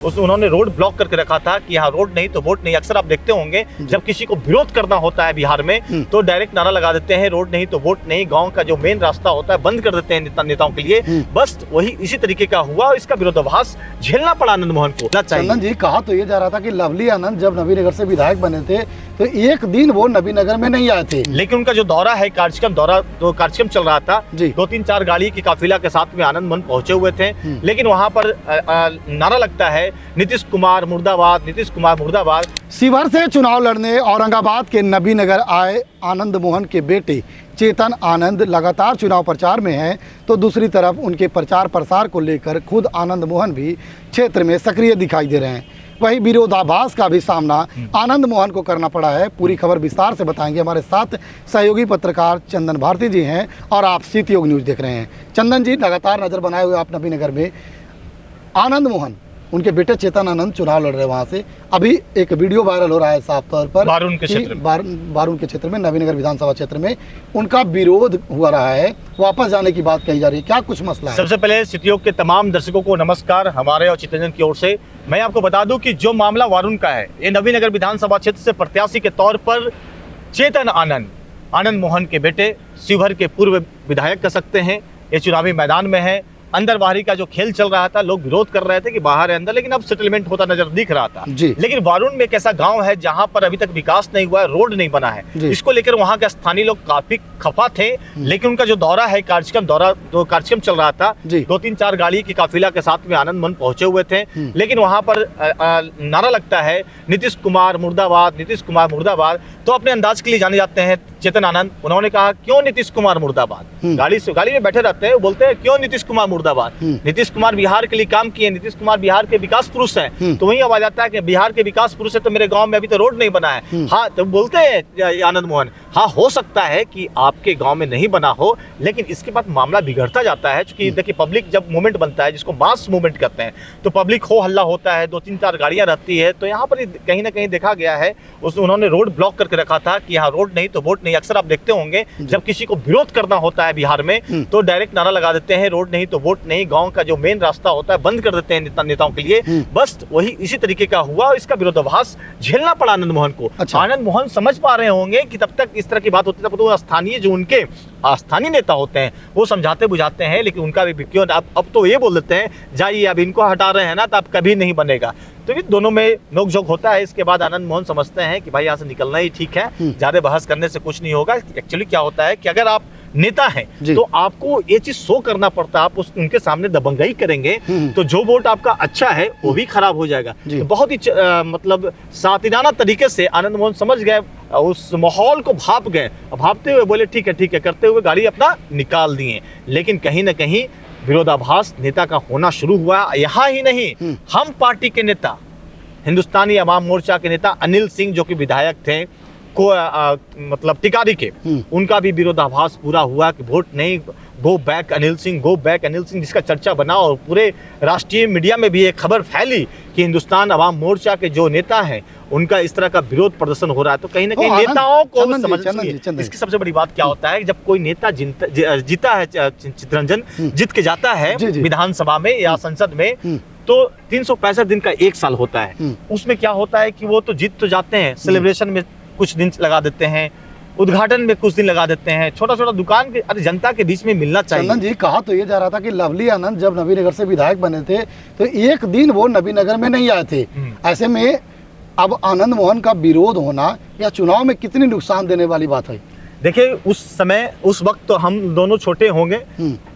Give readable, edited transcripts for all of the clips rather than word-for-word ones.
उन्होंने road block करके रखा था कि यहाँ रोड नहीं तो वोट नहीं। अक्सर आप देखते होंगे जब किसी को विरोध करना होता है बिहार में तो डायरेक्ट नारा लगा देते हैं रोड नहीं तो वोट नहीं। गांव का जो मेन रास्ता होता है बंद कर देते हैं नेताओं के लिए। बस वही इसी तरीके का हुआ और इसका विरोधाभास झेलना पड़ा आनंद मोहन को। चंदन जी, कहा तो ये जा रहा था कि लवली आनंद जब नबीनगर से विधायक बने थे तो एक दिन वो नबीनगर में नहीं आए थे, लेकिन उनका जो दौरा है कार्यक्रम चल रहा था, 2-3-4 गाड़ी की काफिला के साथ में आनंद मोहन पहुंचे हुए थे। लेकिन वहां पर नारा लगता है नीतीश कुमार मुर्दाबाद, नीतीश कुमार मुर्दाबाद। शिवहर से चुनाव लड़ने औरंगाबाद के नबीनगर आए आनंद मोहन के बेटे चेतन आनंद लगातार चुनाव प्रचार में हैं, तो दूसरी तरफ उनके प्रचार प्रसार को लेकर खुद आनंद मोहन भी क्षेत्र में सक्रिय दिखाई दे रहे हैं। वही विरोधाभास का भी सामना आनंद मोहन को करना पड़ा है। पूरी खबर विस्तार से बताएंगे। हमारे साथ सहयोगी पत्रकार चंदन भारती जी हैं और आप सीत योग न्यूज़ देख रहे हैं। चंदन जी, लगातार नज़र बनाए हुए आप नबीनगर में, आनंद मोहन उनके बेटे चेतन आनंद चुनाव लड़ रहे हैं वहाँ से। अभी एक वीडियो वायरल हो रहा है साफ तौर पर बारून के क्षेत्र में नबीनगर विधानसभा क्षेत्र में उनका विरोध हुआ रहा है, वापस जाने की बात कही जा रही है। क्या कुछ मसला है? सबसे पहले सिटी के तमाम दर्शकों को नमस्कार हमारे और चितरंजन की ओर से। मैं आपको बता दूं कि जो मामला वारून का है, ये नबीनगर विधानसभा क्षेत्र से प्रत्याशी के तौर पर चेतन आनंद मोहन के बेटे, शिवहर के पूर्व विधायक कह सकते हैं, ये चुनावी मैदान में है। अंदर बाहरी का जो खेल चल रहा था, लोग विरोध कर रहे थे कि बाहर है अंदर, लेकिन अब सेटलमेंट होता नजर दिख रहा था। लेकिन वारून में एक ऐसा गांव है जहां पर अभी तक विकास नहीं हुआ है, रोड नहीं बना है। इसको लेकर वहां के स्थानीय लोग काफी खफा थे। लेकिन उनका जो दौरा है कार्यक्रम चल रहा था, 2-3-4 गाड़ी की काफिला के साथ में आनंद मोहन पहुंचे हुए थे। लेकिन वहां पर नारा लगता है नीतीश कुमार मुर्दाबाद, नीतीश कुमार मुर्दाबाद। तो अपने अंदाज के लिए जाने जाते हैं चेतन आनंद। उन्होंने कहा क्यों नीतीश कुमार मुर्दाबाद? गाड़ी में बैठे रहते हैं, बोलते हैं क्यों नीतीश कुमार मुर्दाबाद? नीतीश कुमार बिहार के लिए काम किए, नीतीश कुमार बिहार के विकास पुरुष हैं। तो वही आवाज आता है कि बिहार के विकास पुरुष है तो मेरे गांव में अभी तो रोड नहीं बना है। हाँ, तो बोलते हैं आनंद मोहन, हाँ हो सकता है कि आपके गांव में नहीं बना हो, लेकिन इसके बाद मामला बिगड़ता जाता है। क्योंकि देखिए, पब्लिक जब मूवमेंट बनता है, जिसको मास मूवमेंट कहते हैं, तो पब्लिक हो हल्ला होता है, 2-3-4 गाड़ियां रहती है। तो यहाँ पर कहीं ना कहीं देखा गया है, उन्होंने रोड ब्लॉक करके रखा था कि यहाँ रोड नहीं तो वोट नहीं। अक्सर आप देखते होंगे जब किसी को विरोध करना होता है बिहार में तो डायरेक्ट नारा लगा देते हैं रोड नहीं तो वोट नहीं। गांव का जो मेन रास्ता होता है बंद कर देते हैं नेताओं के लिए। बस वही इसी तरीके का हुआ और इसका विरोधाभास झेलना पड़ा आनंद मोहन को। आनंद मोहन समझ पा रहे होंगे कि तब तक इस तरह की बात होती है, तो स्थानीय जो उनके स्थानीय नेता होते हैं वो समझाते बुझाते हैं, लेकिन उनका भी क्यों अब तो ये बोल देते हैं जाइए, अब इनको हटा रहे हैं ना तो अब कभी नहीं बनेगा। तो ये दोनों में नोकझोंक होता है। इसके बाद आनंद मोहन समझते हैं कि भाई यहाँ से निकलना ही ठीक है, ज्यादा बहस करने से कुछ नहीं होगा। एक्चुअली क्या होता है कि अगर आप नेता हैं तो आपको ये चीज शो करना पड़ता है। आप उनके सामने दबंगई करेंगे तो जो वोट आपका अच्छा है वो भी खराब हो जाएगा। तो बहुत ही मतलब सातिराना तरीके से आनंद मोहन समझ गए, उस माहौल को भाप गए, भापते हुए बोले ठीक है करते हुए गाड़ी अपना निकाल दिए। लेकिन कहीं ना कहीं विरोधाभास नेता का होना शुरू हुआ। यहाँ ही नहीं, हम पार्टी के नेता, हिंदुस्तानी अवाम मोर्चा के नेता अनिल सिंह जो कि विधायक थे मतलब टिकारी के, उनका भी विरोधाभास पूरा हुआ कि वोट नहीं, go back Anil Singh, go back Anil Singh, जिसका चर्चा बना और पूरे राष्ट्रीय मीडिया में भी एक खबर फैली कि हिंदुस्तान अवाम मोर्चा के जो नेता हैं उनका इस तरह का विरोध प्रदर्शन हो रहा है। तो कहीं ना कहीं नेताओं को समझ, इसकी सबसे बड़ी बात क्या होता है, जब कोई नेता जीता है, चितरंजन जीत के जाता है विधानसभा में या संसद में, तो 365 दिन का 1 साल होता है। उसमें क्या होता है कि वो तो जीत तो जाते हैं, सेलिब्रेशन में कुछ दिन लगा देते हैं, उद्घाटन में कुछ दिन लगा देते हैं, छोटा छोटा दुकान के, अरे जनता के बीच में मिलना चाहिए। चंदन जी, कहा तो ये जा रहा था कि लवली आनंद जब नबीनगर से विधायक बने थे तो एक दिन वो नबीनगर में नहीं आए थे। ऐसे में अब आनंद मोहन का विरोध होना या चुनाव में कितनी नुकसान देने वाली बात है? देखिए, उस वक्त तो हम दोनों छोटे होंगे,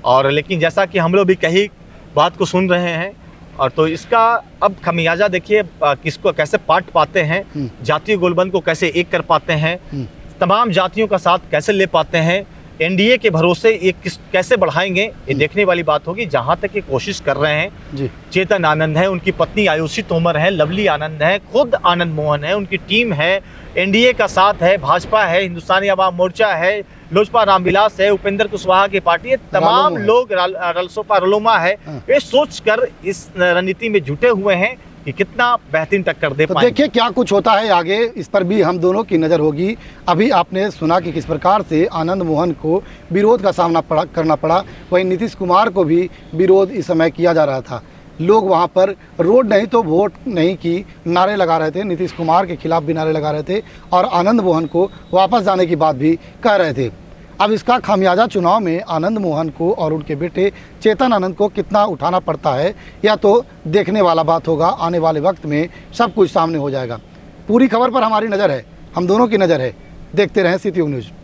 और लेकिन जैसा कि हम लोग भी कहीं बात को सुन रहे हैं, और तो इसका अब खमियाजा देखिए, किसको कैसे पाट पाते हैं, जातीय गोलबंद को कैसे एक कर पाते हैं, तमाम जातियों का साथ कैसे ले पाते हैं, एनडीए के भरोसे ये कैसे बढ़ाएंगे, ये देखने वाली बात होगी। जहां तक ये कोशिश कर रहे हैं चेतन आनंद है, उनकी पत्नी आयुषी तोमर है, लवली आनंद है, खुद आनंद मोहन है, उनकी टीम है, एनडीए का साथ है, भाजपा है, हिंदुस्तानी अवाम मोर्चा है, लोजपा रामविलास है, उपेंद्र कुशवाहा की पार्टी है, तमाम लोग रलसोपा रलोमा है, ये सोचकर इस रणनीति में जुटे हुए हैं कि कितना बेहतरीन टक्कर दे पाएंगे। देखिए क्या कुछ होता है आगे, इस पर भी हम दोनों की नज़र होगी। अभी आपने सुना कि किस प्रकार से आनंद मोहन को विरोध का सामना करना पड़ा, वहीं नीतीश कुमार को भी विरोध इस समय किया जा रहा था। लोग वहाँ पर रोड नहीं तो वोट नहीं की नारे लगा रहे थे, नीतीश कुमार के खिलाफ भी नारे लगा रहे थे और आनंद मोहन को वापस जाने की बात भी कह रहे थे। अब इसका खामियाजा चुनाव में आनंद मोहन को और उनके बेटे चेतन आनंद को कितना उठाना पड़ता है, या तो देखने वाला बात होगा। आने वाले वक्त में सब कुछ सामने हो जाएगा। पूरी खबर पर हमारी नज़र है, हम दोनों की नज़र है। देखते रहें सिटी न्यूज़।